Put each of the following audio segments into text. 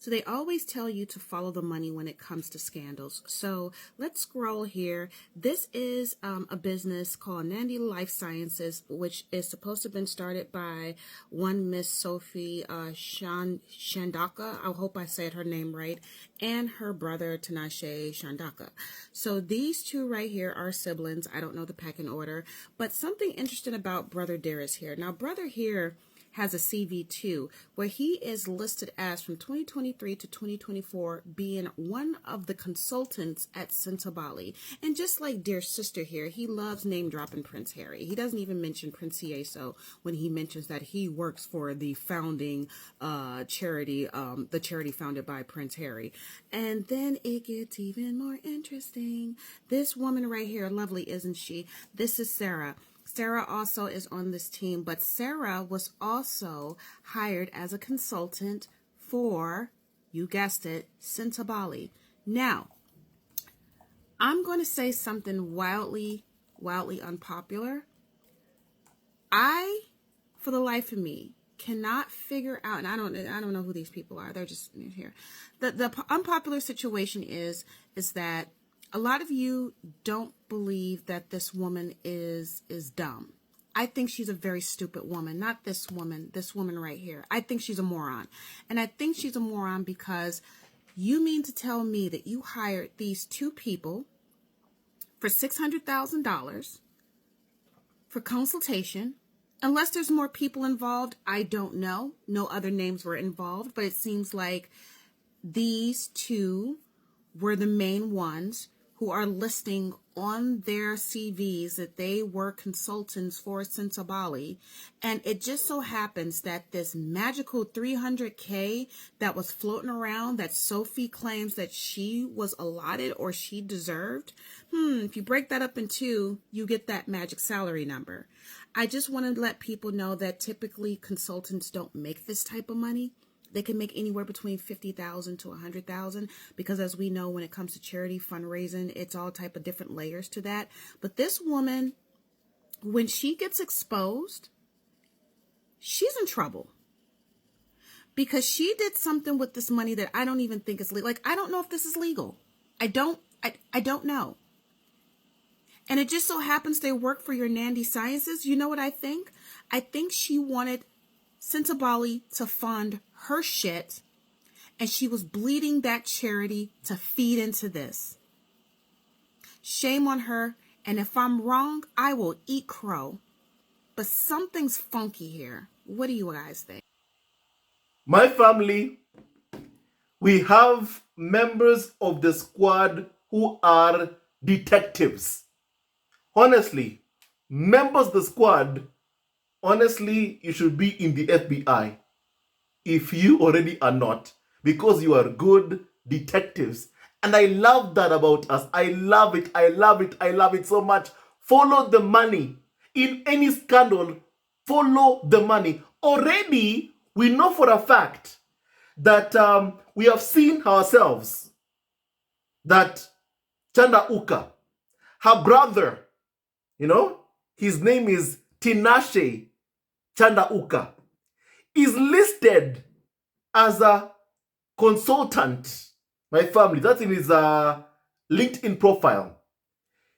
So they always tell you to follow the money when it comes to scandals. So let's scroll here. This is a business called Nandi Life Sciences, which is supposed to have been started by one Miss Sophie Chandauka. I hope I said her name right. And her brother Tinashe Chandauka. So these two right here are siblings. I don't know the pecking order. But something interesting about Brother Darius here. Now, Brother here has a CV too, where he is listed as from 2023 to 2024 being one of the consultants at Sentebale. And just like dear sister here, he loves name dropping Prince Harry. He doesn't even mention Prince Cieso when he mentions that he works for the founding charity, the charity founded by Prince Harry. And then it gets even more interesting. This woman right here, lovely, isn't she? This is Sarah. Sarah also is on this team, but Sarah was also hired as a consultant for, you guessed it, Sentebale. Now, I'm going to say something wildly unpopular. I, for the life of me, cannot figure out, and I don't know who these people are. They're just here. The unpopular situation is that a lot of you don't believe that this woman is dumb. I think she's a very stupid woman. Not this woman right here. I think she's a moron. And I think she's a moron because you mean to tell me that you hired these two people for $600,000 for consultation. Unless there's more people involved, I don't know. No other names were involved, but it seems like these two were the main ones who are listing on their CVs that they were consultants for Sentebale. And it just so happens that this magical 300K that was floating around that Sophie claims that she was allotted or she deserved, if you break that up in two, you get that magic salary number. I just want to let people know that typically consultants don't make this type of money. They can make anywhere between $50,000 to $100,000 because, as we know, when it comes to charity fundraising, it's all type of different layers to that. But this woman, when she gets exposed, she's in trouble because she did something with this money that I don't even think is legal. Like, I don't know if this is legal. I don't know. And it just so happens they work for your Nandi Sciences. You know what I think? I think she wanted Sentebale to fund her shit, and she was bleeding that charity to feed into this. Shame on her, and if I'm wrong, I will eat crow. But something's funky here. What do you guys think? My family, we have members of the squad who are detectives. Honestly, members of the squad, honestly, you should be in the FBI if you already are not, because you are good detectives. And I love that about us. I love it. I love it. I love it so much. Follow the money. In any scandal, follow the money. Already, we know for a fact that we have seen ourselves that Chandauka, her brother, his name is Tinashe Chandauka, is listed as a consultant. My family, that's in his LinkedIn profile.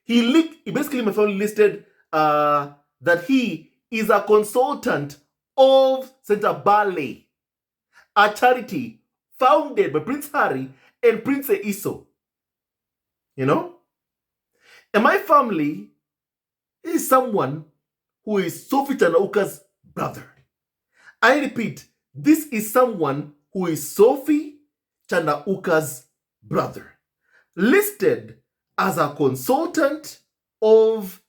He basically, my family listed that he is a consultant of Sentebale, a charity founded by Prince Harry and Prince Cieso. And my family is someone who is Sophie Chandauka's brother. I repeat, this is someone who is Sophie Chandauka's brother, listed as a consultant of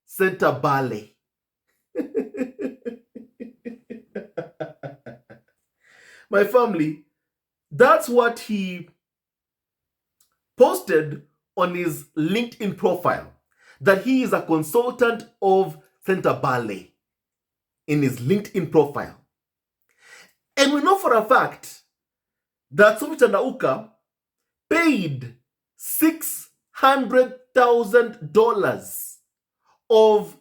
Sentebale. My family, that's what he posted on his LinkedIn profile, that he is a consultant of Sentebale in his LinkedIn profile. And we know for a fact that Sophie Chandauka paid $600,000 of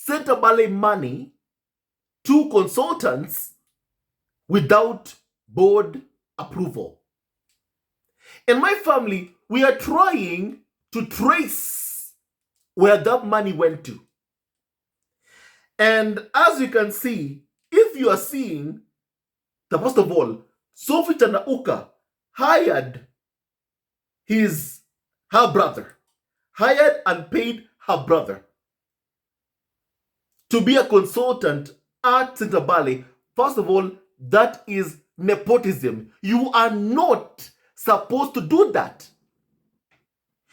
Sentebale money to consultants without board approval. In my family, we are trying to trace where that money went to. And as you can see, if you are seeing that, first of all, Sophie Chandauka hired her brother, hired and paid her brother to be a consultant at Sentebale. First of all, that is nepotism. You are not supposed to do that.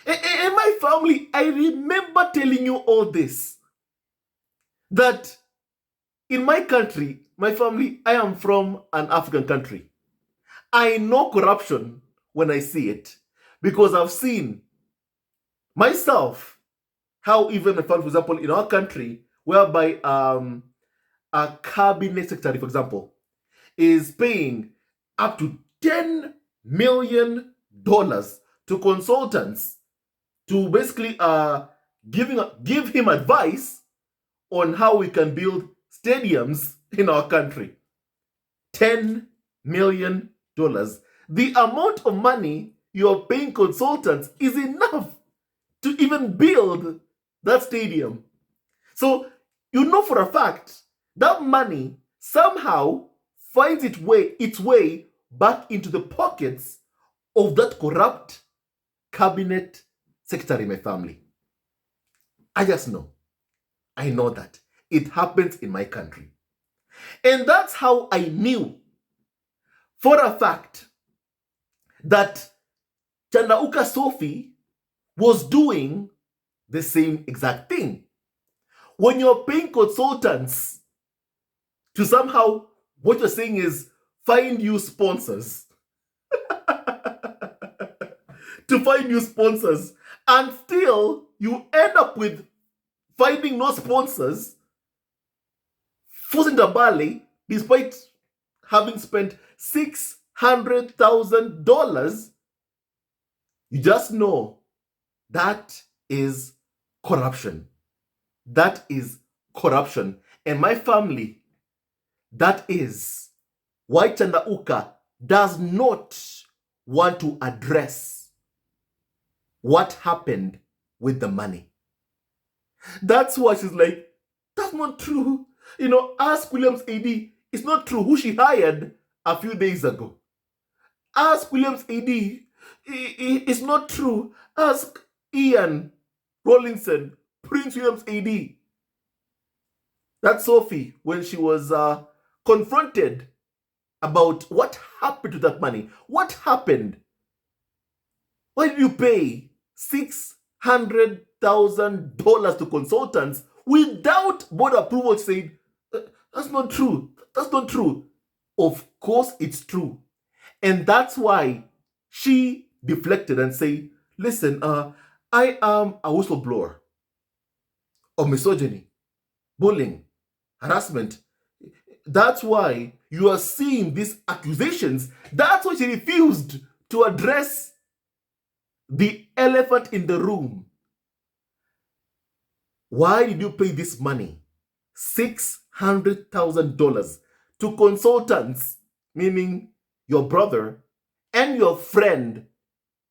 In my family, I remember telling you all this, that in my country, my family, I am from an African country. I know corruption when I see it, because I've seen myself how even my family, for example, in our country, whereby a cabinet secretary, for example, is paying up to $10 million to consultants to basically give him advice on how we can build stadiums in our country. $10 million. The amount of money you're paying consultants is enough to even build that stadium. So you know for a fact that money somehow finds its way back into the pockets of that corrupt cabinet secretary in my family. I just know. I know that. It happens in my country. And that's how I knew for a fact that Chandauka Sophie was doing the same exact thing. When you're paying consultants to somehow, what you're saying is find you sponsors, to find you sponsors, and still you end up with finding no sponsors for Sentebale, despite having spent $600,000, you just know that is corruption. That is corruption. And my family, that is why Chandauka does not want to address what happened with the money. That's why she's like, that's not true. Ask Williams AD. It's not true who she hired a few days ago. Ask Williams AD. It's not true. Ask Ian Rollinson, Prince Williams AD. That's Sophie, when she was confronted about what happened to that money. What happened? Why did you pay $600,000 to consultants without board approval, saying, that's not true. That's not true. Of course it's true. And that's why she deflected and said, listen, I am a whistleblower of misogyny, bullying, harassment. That's why you are seeing these accusations. That's why she refused to address the elephant in the room. Why did you pay this money? $600,000 to consultants, meaning your brother and your friend,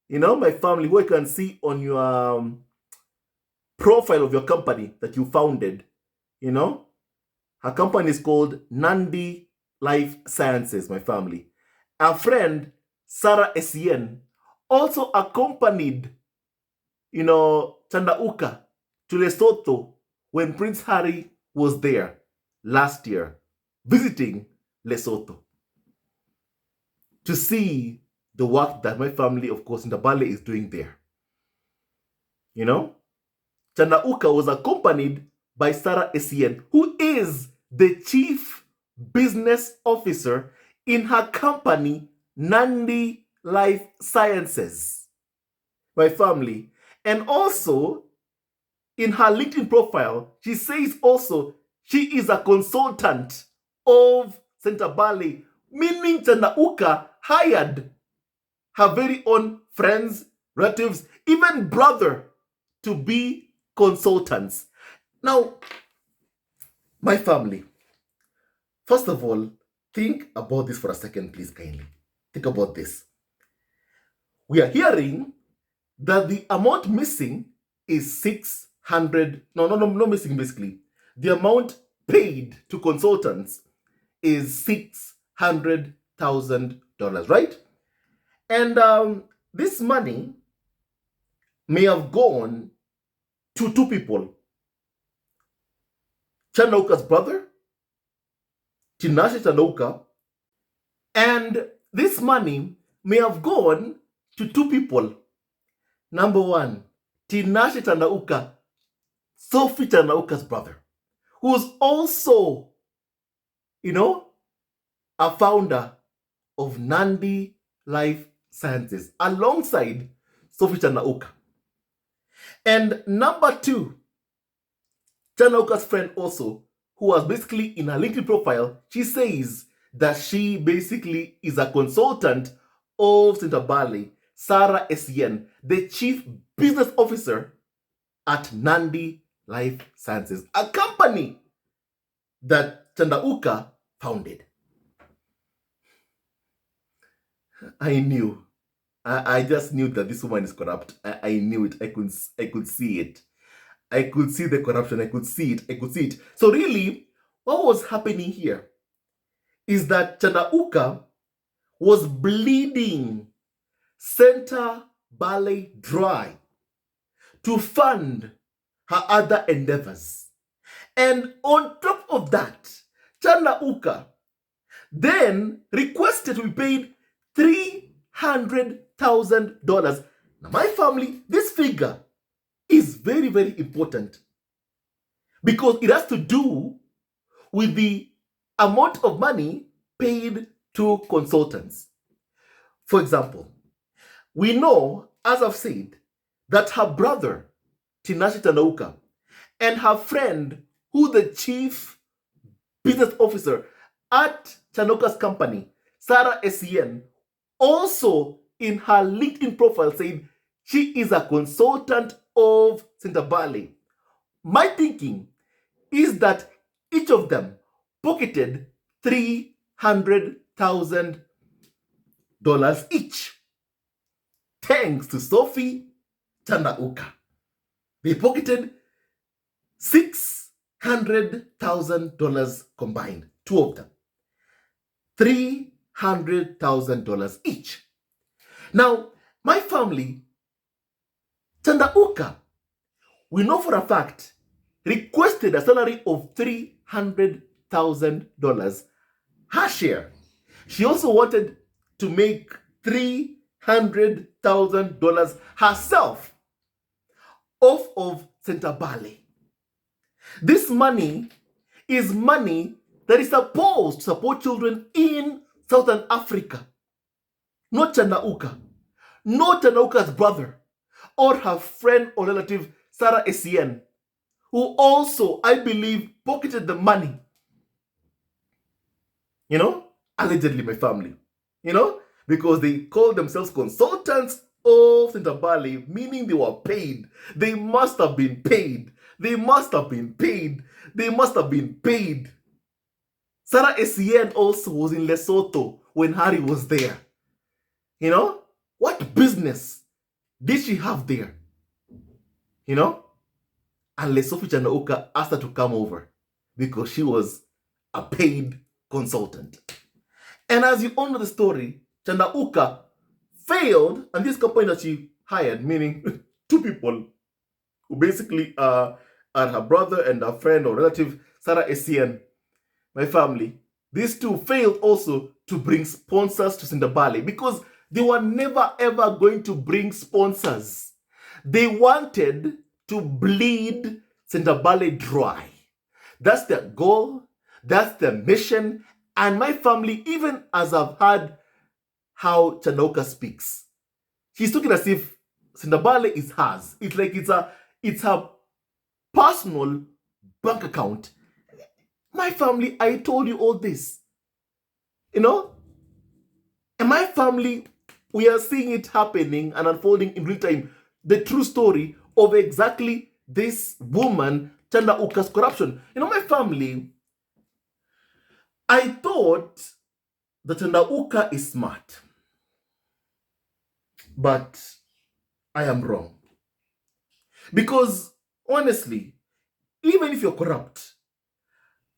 my family, who you can see on your profile of your company that you founded. Her company is called Nandi Life Sciences, my family. Our friend, Sarah Essien, also accompanied, Chandauka to Lesotho when Prince Harry was there last year, visiting Lesotho, to see the work that my family, of course, in Sentebale is doing there. Chandauka was accompanied by Sarah Essien, who is the chief business officer in her company, Nandi Life Sciences, my family. And also, in her LinkedIn profile, she says also she is a consultant of Sentebale, meaning Chandauka hired her very own friends, relatives, even brother to be consultants. Now, my family, first of all, think about this for a second, please, kindly. Think about this. we are hearing that the amount missing is 600, no missing basically. The amount paid to consultants is $600,000, right? And this money may have gone to two people. Chandauka's brother, Tinashe Chandauka, and this money may have gone to two people. Number one, Tinashe Chandauka, Sophie Chandauka's brother, who's also, a founder of Nandi Life Sciences alongside Sophie Chandauka. And number two, Chandauka's friend also, who was basically in her LinkedIn profile, she says that she basically is a consultant of Sentebale, Sarah Essien, the chief business officer at Nandi Life Sciences, a company that Chandauka founded. I knew. I just knew that this woman is corrupt. I knew it. I could see it. I could see the corruption. I could see it. So really, what was happening here is that Chandauka was bleeding Sentebale dry to fund her other endeavors. And on top of that, Chandauka then requested to be paid $300,000. Now, my family, this figure is very, very important because it has to do with the amount of money paid to consultants. For example, we know, as I've said, that her brother, Tinashe Chandauka, and her friend, who's the chief business officer at Chandauka's company, Sarah Essien, also in her LinkedIn profile said she is a consultant of Sentebale. My thinking is that each of them pocketed $300,000 each. Thanks to Sophie Chandauka, they pocketed $600,000 combined, two of them. $300,000 each. Now, my family, Chandauka, we know for a fact, requested a salary of $300,000, her share. She also wanted to make $300,000 herself off of Sentebale. This money is money that is supposed to support children in Southern Africa. Not Chandauka, not Chandauka's brother, or her friend or relative, Sarah Essien, who also, I believe, pocketed the money. Allegedly my family. Because they call themselves consultants of Sentebale, meaning they were paid. They must have been paid. Sarah Essien also was in Lesotho when Harry was there. What business did she have there? Unless Sophie Chandauka asked her to come over because she was a paid consultant. And as you all know the story, Chandauka failed, and this company that she hired, meaning two people who basically are her brother and her friend or relative, Sarah Essien, my family, these two failed also to bring sponsors to Sentebale because they were never ever going to bring sponsors. They wanted to bleed Sentebale dry. That's their goal. That's their mission. And my family, even as I've heard how Chandauka speaks, she's talking as if Sentebale is hers. It's like it's her personal bank account. My family, I told you all this. And my family, we are seeing it happening and unfolding in real time. The true story of exactly this woman, Chandauka's corruption. My family, I thought that Chandauka is smart. But I am wrong. Because honestly, even if you're corrupt,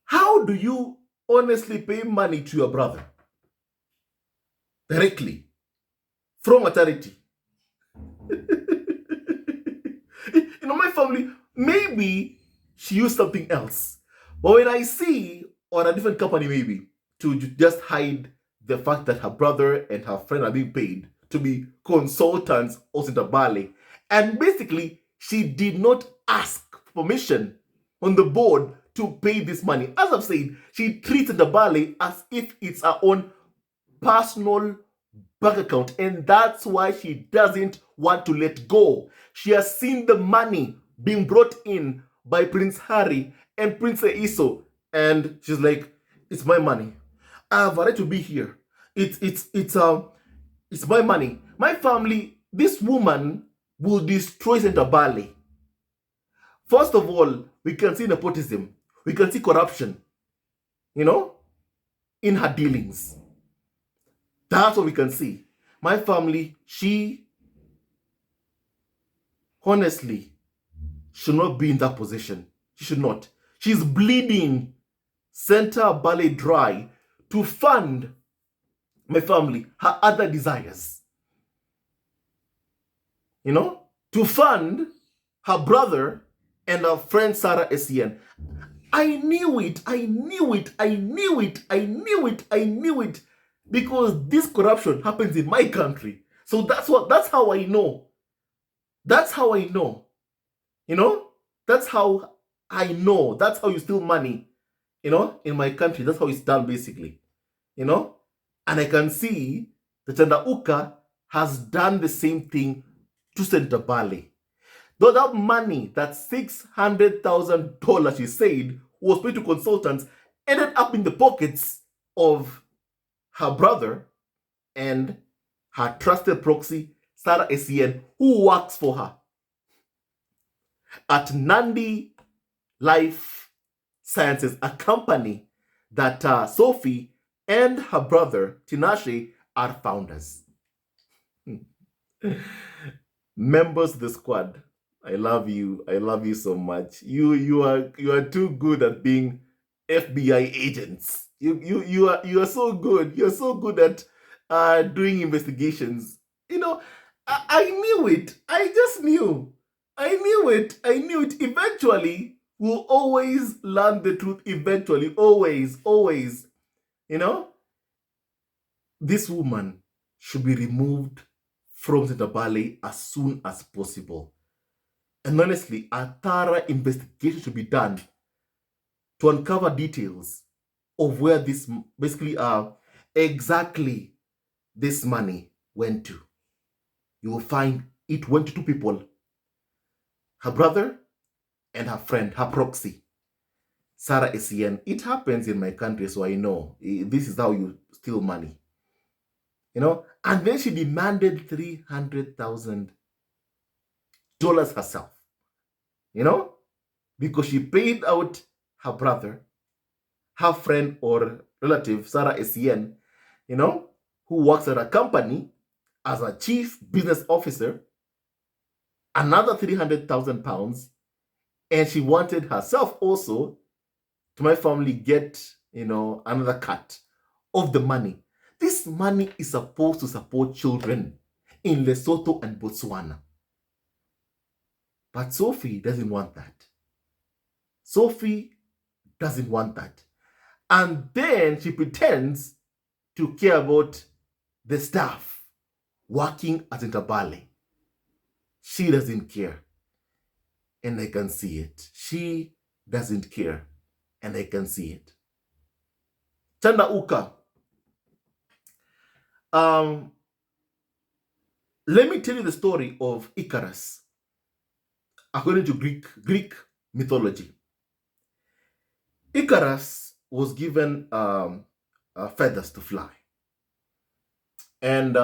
how do you honestly pay money to your brother directly from authority? My family, maybe she used something else. But when I see on a different company, maybe to just hide the fact that her brother and her friend are being paid to be consultants of Sentebale, and basically she did not ask permission on the board to pay this money. As I've said, she treats Sentebale as if it's her own personal bank account, and that's why she doesn't want to let go. She has seen the money being brought in by Prince Harry and Prince Eiso, and she's like, "It's my money. I have a right to be here. It's my money. My family. This woman will destroy Sentebale. First of all, we can see nepotism. We can see corruption. In her dealings. That's what we can see. My family, she honestly should not be in that position. She should not. She's bleeding Sentebale dry to fund my family, her other desires. To fund her brother and her friend Sarah Essien. I knew it. I knew it. I knew it. I knew it. I knew it. Because this corruption happens in my country. So that's how I know. That's how I know. That's how I know. That's how you steal money, in my country. That's how it's done, basically. And I can see that Chandauka has done the same thing to Sentebale. Though that money, that $600,000 she said was paid to consultants, ended up in the pockets of her brother and her trusted proxy, Sarah Essien, who works for her at Nandi Life Sciences, a company that Sophie and her brother Tinashe are founders. Members of the squad, I love you. I love you so much. You are too good at being FBI agents. You are so good. You're so good at doing investigations. I knew it. I just knew. I knew it. I knew it. Eventually, we'll always learn the truth. Eventually, always, always. This woman should be removed from Sentebale as soon as possible. And honestly, a thorough investigation should be done to uncover details of where this basically exactly this money went to. You will find it went to two people, her brother and her friend, her proxy, Sarah Essien. It happens in my country, so I know. This is how you steal money. And then she demanded $300,000 herself. Because she paid out her brother, her friend or relative, Sarah Essien, who works at a company as a chief business officer, another £300,000, and she wanted herself also to my family get, another cut of the money. This money is supposed to support children in Lesotho and Botswana. But Sophie doesn't want that. Sophie doesn't want that. And then she pretends to care about the staff working at Sentebale. She doesn't care. And I can see it. She doesn't care. And I can see it. Chandauka. Let me tell you the story of Icarus. According to Greek mythology. Icarus was given feathers to fly. And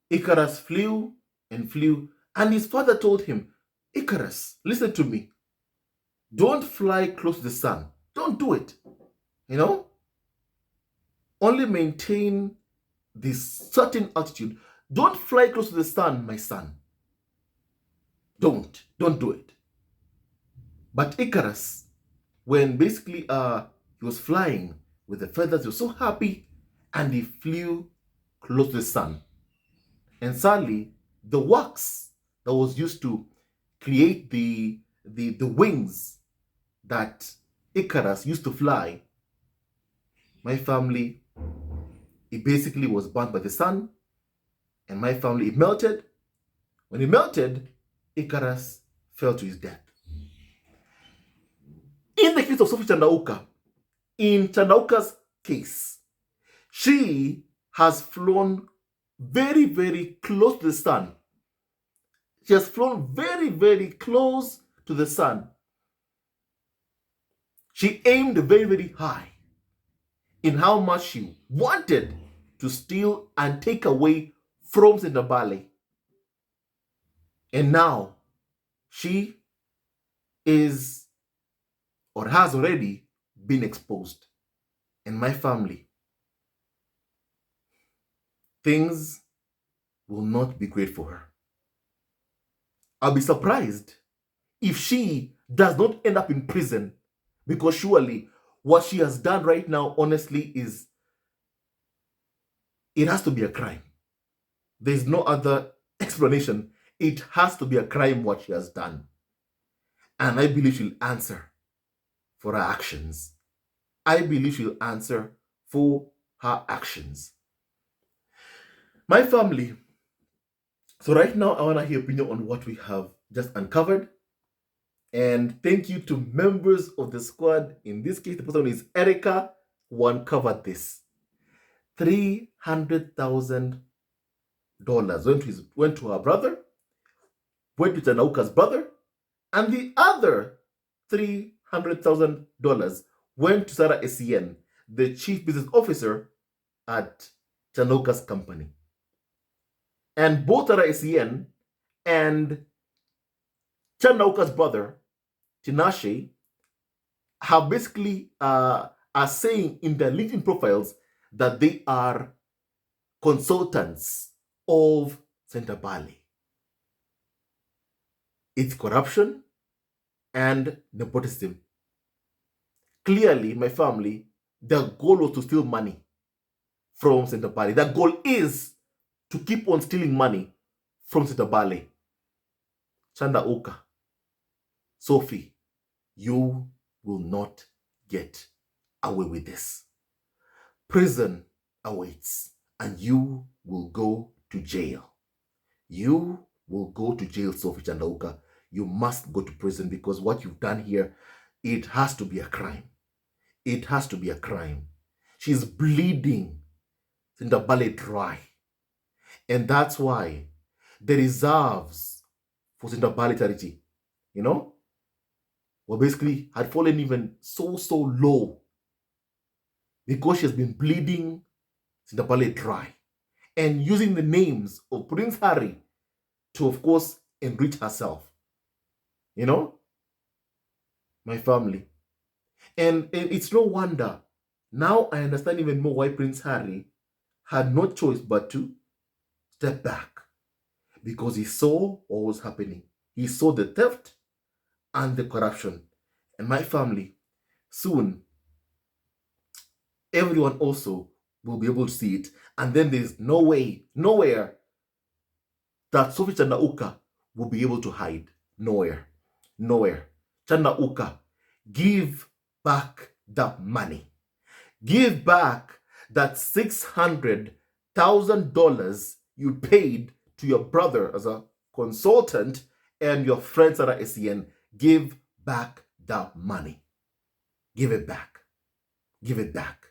Icarus flew and flew. And his father told him, Icarus, listen to me. Don't fly close to the sun. Don't do it. Only maintain this certain altitude. Don't fly close to the sun, my son. Don't do it. But Icarus, when basically he was flying with the feathers, he was so happy, and he flew close to the sun. And sadly, the wax that was used to create the wings that Icarus used to fly, my family, it basically was burnt by the sun, and my family, it melted. When it melted, Icarus fell to his death. In the case of Sophie Chandauka, in Chandauka's case, she has flown very, very close to the sun. She has flown very, very close to the sun. She aimed very, very high in how much she wanted to steal and take away from Sentebale. And now she is or has already been exposed. And my family, things will not be great for her. I'll be surprised if she does not end up in prison, because surely what she has done right now, honestly, is it has to be a crime. There's no other explanation. It has to be a crime what she has done. And I believe she'll answer for her actions. I believe she'll answer for her actions. My family, so right now I want to hear your opinion on what we have just uncovered. And thank you to members of the squad. In this case, the person is Erica, who uncovered this. $300,000 went to her brother, went to Chandauka's brother, and the other $300,000 went to Sarah Essien, the chief business officer at Chandauka's company. And both Sarah Essien and Chandauka's brother, Tinashe, have basically are saying in their LinkedIn profiles that they are consultants of Sentebale. It's corruption and nepotism. Clearly, my family, their goal was to steal money from Sentebale. Their goal is to keep on stealing money from Sentebale. Chandauka, Sophie, you will not get away with this. Prison awaits, and you will go to jail. You will go to jail, Sophie Chandauka. You must go to prison, because what you've done here, it has to be a crime. It has to be a crime. She's bleeding Sentebale dry. And that's why the reserves for Sentebale charity, were basically had fallen even so low, because she has been bleeding Sentebale dry and using the names of Prince Harry to, of course, enrich herself. My family. And it's no wonder. Now I understand even more why Prince Harry had no choice but to step back, because he saw what was happening. He saw the theft and the corruption. And my family, soon, everyone also will be able to see it. And then there's nowhere that Sophie Chandauka will be able to hide. Nowhere. Chandauka, give back that money. Give back that $600,000 you paid to your brother as a consultant and your friend Sarah Essien. Give back that money. Give it back. Give it back.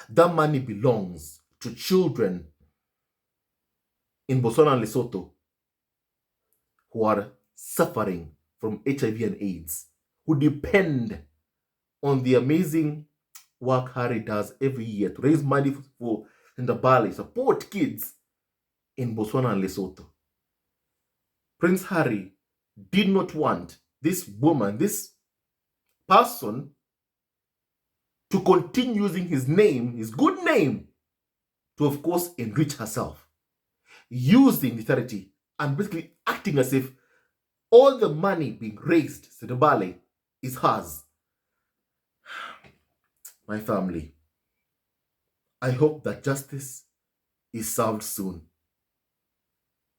That money belongs to children in Botswana and Lesotho who are suffering from HIV and AIDS, who depend on the amazing work Harry does every year to raise money for Sentebale, support kids in Botswana and Lesotho. Prince Harry did not want this woman, this person, to continue using his name, his good name, to, of course, enrich herself. using the charity and basically acting as if all the money being raised, Sentebale, is hers. My family, I hope that justice is served soon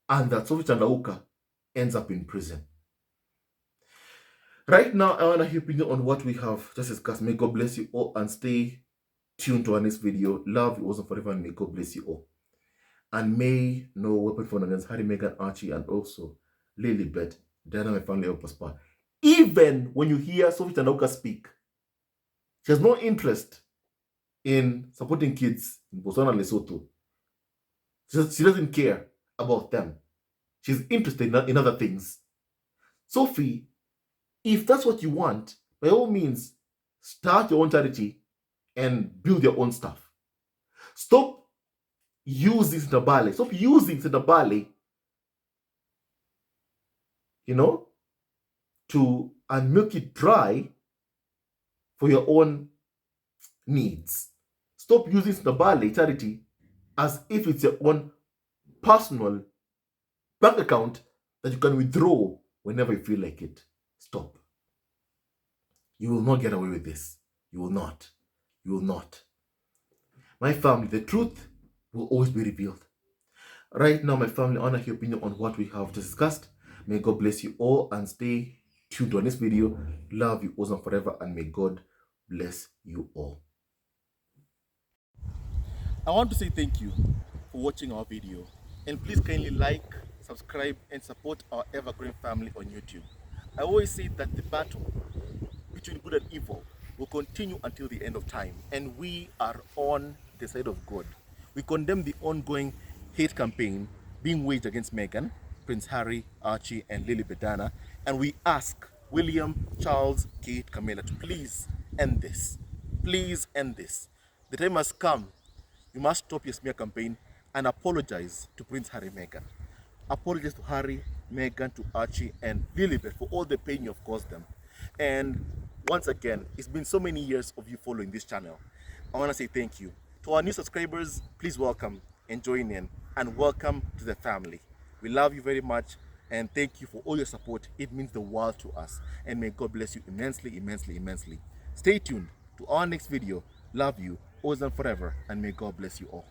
and that Sophie Chandauka ends up in prison. Right now, I want to hear your opinion on what we have just discussed. May God bless you all and stay tuned to our next video. Love you also forever and may God bless you all. And may no weapon formed against Harry, Meghan, Archie, and also Lilibet, Diana, my family, ever prosper. Even when you hear Sophie Chandauka speak, she has no interest in supporting kids in Botswana and Lesotho. She doesn't care about them. She's interested in other things. Sophie, if that's what you want, by all means, start your own charity and build your own stuff. Stop using Sentebale. Stop using Sentebale, and milk it dry for your own needs. Stop using Sentebale charity as if it's your own personal bank account that you can withdraw whenever you feel like it. Stop. You will not get away with this. You will not. You will not. My family, the truth will always be revealed. Right now, my family, I want to hear your opinion on what we have discussed. May God bless you all and stay tuned on this video. Love you all forever and may God bless you all. I want to say thank you for watching our video. And please kindly like, subscribe, and support our ever-growing family on YouTube. I always say that the battle between good and evil will continue until the end of time. And we are on the side of God. We condemn the ongoing hate campaign being waged against Meghan, Prince Harry, Archie, and Lilibet. And we ask William, Charles, Kate, Camilla to please end this. Please end this. The time has come. You must stop your smear campaign and apologize to Prince Harry, Meghan. Apologize to Harry, Meghan, to Archie, and Lilibet for all the pain you have caused them. And once again, it's been so many years of you following this channel. I want to say thank you. To our new subscribers, please welcome and join in, and welcome to the family. We love you very much, and thank you for all your support. It means the world to us, and may God bless you immensely, immensely, immensely. Stay tuned to our next video. Love you, always and forever, and may God bless you all.